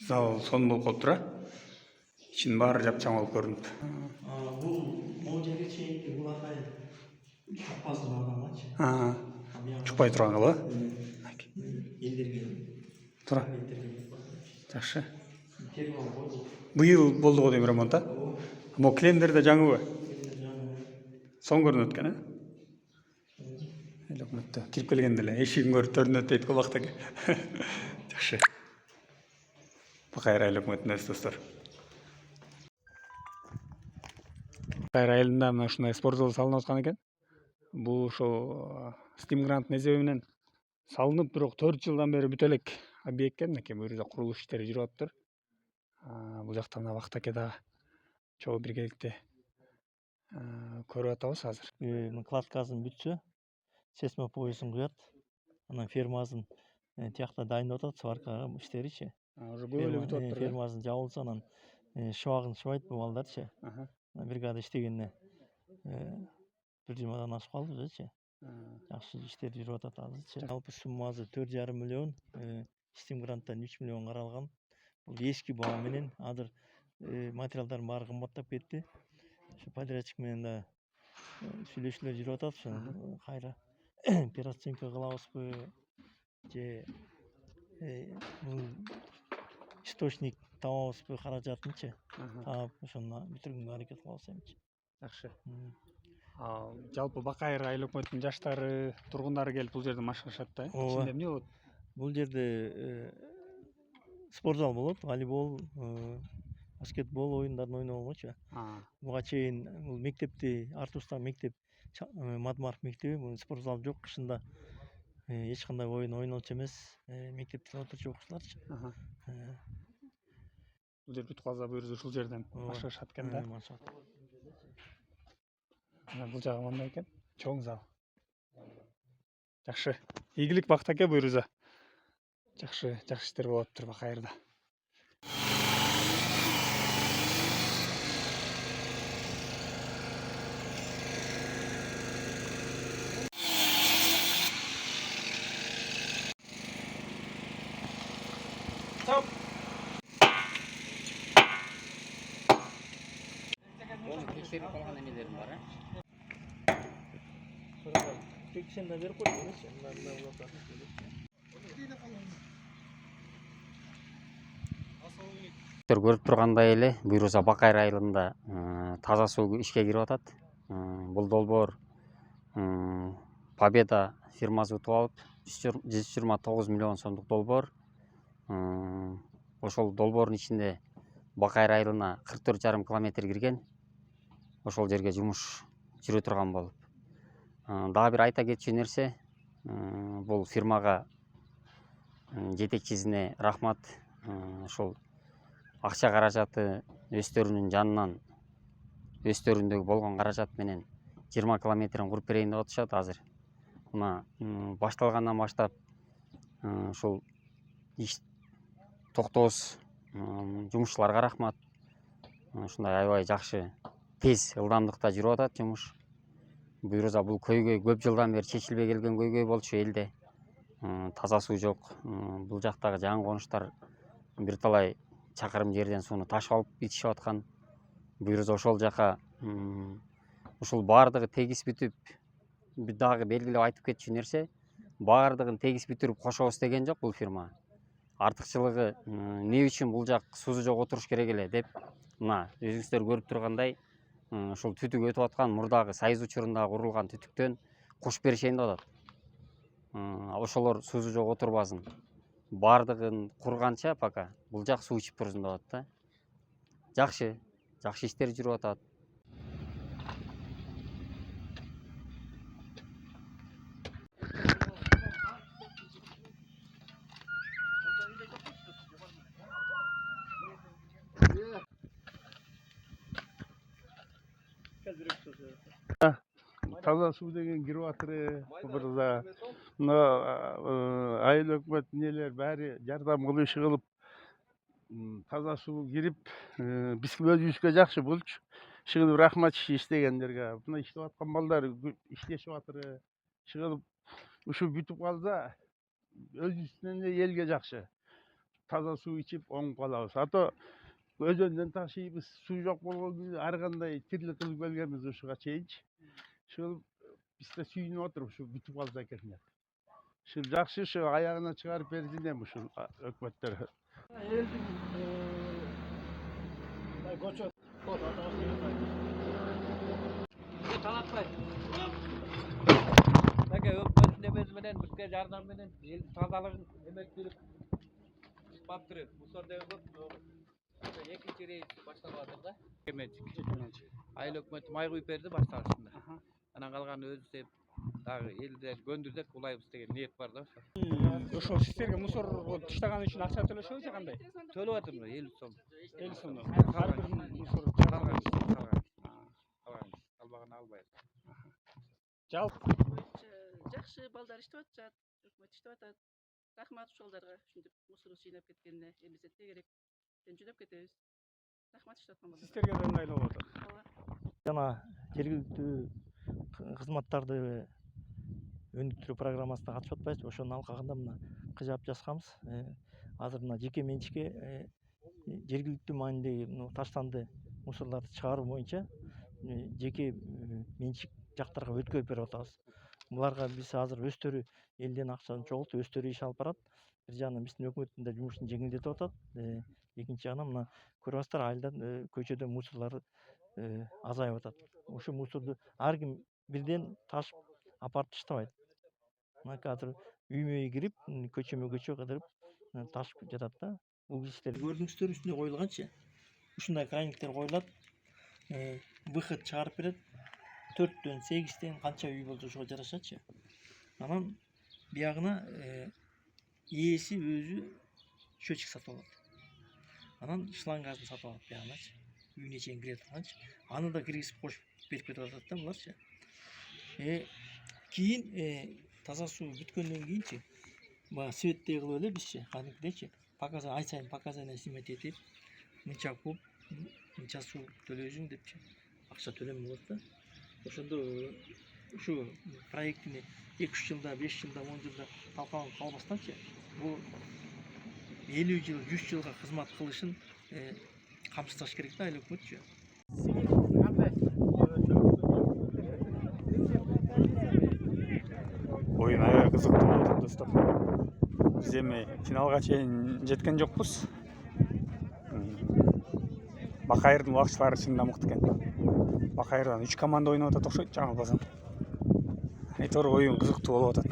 Зал сонун болуп калыптыр, ичинин баары жапчаң болуп көрүнүп. Бул жерге чейинки булакай чукпай турган Чукпай турган кылы. элдерге Тура. туалеттерге Жакшы. термал койду. Быйыл болду го дейм ремонт, а? Могу килемдер да жаңыбы? Соң көрүнөт экен, Эле өкмөттө кирип келгенде эле эшигин көрүп төрүнөт дейт го убактаки. Жакшы. Бакайыр айыл өкмөтүнөн достор. Бакайыр айылында мына ушундай спорт зал салынып аткан экен. Бул ошо Steam гранттын эсеби менен салынып, бирок 4 жылдан бери бүтө элек объект экен. Мынакей бул жерде курулуш иштери жүрүп атыптыр. Бул жакта мына Бактаке дагы чогуу биргеликте көрүп атабыз азыр. Кладкасын бүтсө, сесмопоясын куят, анан фермасын тиякта дайындап атат, сварка иштеричи. Уже көп эле бүтүп атыптыр. Фермасын жабылса, анан шыбагын шыбайт бул балдарчы. Бригада иштегенде 120 ашып калды өзүчү. Жакшы иштер жүрүп атат азырчы. Жалпы суммасы 4,5 миллион, Steam гранттан 3 миллион каралган. Бул эски баа менен азыр материалдардын баары кымбаттап кетти. Ошо подрядчик менен да сүйлөшүүлөр жүрүп атат. Ошо кайра переоценка кылабызбы же источник табабызбы каражатынчы таап ошону бүтүргөнгө аракет кылабыз эмчи. Жакшы. Жалпы Бакайыр айыл өкмөтүнүн жаштары, тургундары келип бул жерде машыгышат да. Ичинде эмне болот? Бул жерде спорт зал болот, волейбол, баскетбол оюндарын ойногончу. Буга чейин бул мектепти, Артустагы мектеп, Мадмаров мектеби, бул спорт зал жок, кышында эч кандай оюн ойнолчу эмес, мектепте отурчу окуучуларчы. Бул жер бүтүп калса буюрса ушул жерден машыгышат экен да. Бул жагы мындай экен, чоң зал. Жакшы. Ийгилик Бактаке буюрса. Жакшы иштер болуп атыптыр Бакайырда. Текшерип калган эмелерим бар, Текшенде берип койчу. көрүп тургандай эле буюрса Бакайыр айылында таза суу ишке кирип атат. Бул долбоор Победа фирмасы утуп алып, 129 миллион сомдук долбоор. Ошол долбоордун ичинде Бакайыр айылына 44,5 километр кирген. Ошол жерге жумуш жүрө турган болуп. Дагы бир айта кетчү нерсе, бул фирмага жетекчисине рахмат. Ошол акча каражаты өздөрүнүн жанынан, өздөрүндөгү болгон каражат менен 20 километрин куруп берейин деп атышат азыр. Мына башталгандан баштап ушул иш токтобоз жумушчуларга рахмат. Ушундай аябай жакшы, тез, ылдамдыкта жүрүп атат жумуш. Буюрса бул көйгөй көп жылдан бери чечилбей келген көйгөй болчу элде. Таза суу жок. Бул жактагы жаңы конуштар бир талай чакырым жерден сууну ташып алып ичишип аткан. Буюрса ошол жака ушул баардыгы тегиз бүтүп, дагы белгилеп айтып кетчү нерсе, баардыгын тегиз бүтүрүп кошобуз деген жок бул фирма. Артыкчылыгы эмне үчүн бул жак суусу жок отуруш керек эле деп, мына өзүңүздөр көрүп тургандай, ушул түтүк өтүп аткан мурдагы Союз учурунда курулган түтүктөн куш беришейин деп атат. Ошолор суусу жок отурбасын. Баардыгын курганча пока бул жак суу ичип турсун деп атат да. Жакшы иштер жүрүп атат. Таза суу деген кирип атыр. Мына айыл өкмөт нелер баары жардам кылып иш кылып таза суу кирип, биз өзүбүзгө жакшы болчу. Иш кылып рахмат иштегендерге. Мына иштеп аткан балдар иштешип атыр. Иш кылып ушу бүтүп калса өзүбүздүн эле элге жакшы. таза суу ичип оңуп калабыз. Ато өзөндөн ташыйбыз, суу жок болгон кезде ар кандай тирлик кылып келгенбиз ушуга чейинчи. Ушул бизде сүйүнүп отуруп ушу бүтүп калса экен деп. Ушул жакшы ушу аягына чыгарып берсин эми ушул өкмөттөр. Talatpay. Baka ökmötün emesi menen bizge jardam menen el тазалыгын эметкилип баптырып. Мусор деген көп. Экинчи рейс башталып атыр да. Kemençik. Айыл өкмөтү май куюп берди башталышында. Анан калганы өзүбүз деп дагы элди көндүрсөк улайбыз деген ниет бар да. Ошол сиздерге мусор таштаган үчүн акча төлөшөбү же кандай? Төлөп атырмын 50 сом. 50 сомдон. Ар бир мусор Албаган албайт. жалпы Жакшы балдар иштеп атышат, өкмөт иштеп атат. Рахмат ошолорго ушинтип мусор жыйнап кеткенине, элибизде тегерек жөндөп кетебиз. Рахмат иштеп аткан балдар. сиздерге да ыңгайлуу болуп атат. Жана жергиликтүү кызматтарды өнүктүрүү программасына катышып атпайбызбы? Ошонун алкагында мына кыжап жазганбыз. Азыр мына жеке менчикке жергиликтүү маанидеги таштанды мусорларды чыгаруу боюнча жеке менчик жактарга өткөрүп берип атабыз. Буларга биз азыр өздөрү элден акчаны чогултуп өздөрү иш алып барат. Бир жагынан биздин өкмөттүн да жумушун жеңилдетип атат. Экинчи жагынан мына көрүп атасыздар, айылдан көчөдө мусорлар азайып атат. Ошол мусорду ар ким бирден ташып апарып таштабайт. Мына азыр үймө үй кирип, көчөмө көчө кыдырып ташып жатат да. Бул иштер көрдүңүздөр үстүнө коюлганчы. Ушундай крайниктер коюлат. Выход чыгарып берет. 4төн 8тен канча үй болсо ошого жарашачы. Анан биягына ээси өзү счетчик сатып алат. Анан шлангажын сатып алат биягыначы. Үйүнө чейин кире турганчы. Аны да киргизип кошуп берип кетип атат да буларчы. Кийин таза суу бүткөндөн кийинчи баягы светтей кылып эле бизчи, кадимкидейчи. Показания, ай сайын показания снимать этип, мынча куб, мынча суу төлөйсүң депчи. Акча төлөм болот да. Ошондо ушу проектини 2-3 жылда, 5 жылда, 10 жылда талкаланып калбастанчы, бул 50 жыл, 100 жылга кызмат кылышын камсыздаш керек да айыл өкмөтчү. Oyun aябай кызыктуу болуп атат достор. Биз эми финалга чейин жеткен жокпуз. Бакайырдын убакчылары чындап мыкты экен. Бакайырдан 3 команда ойноп атат окшойт, жаңылбасам. Айтор oyun кызыктуу болуп атат.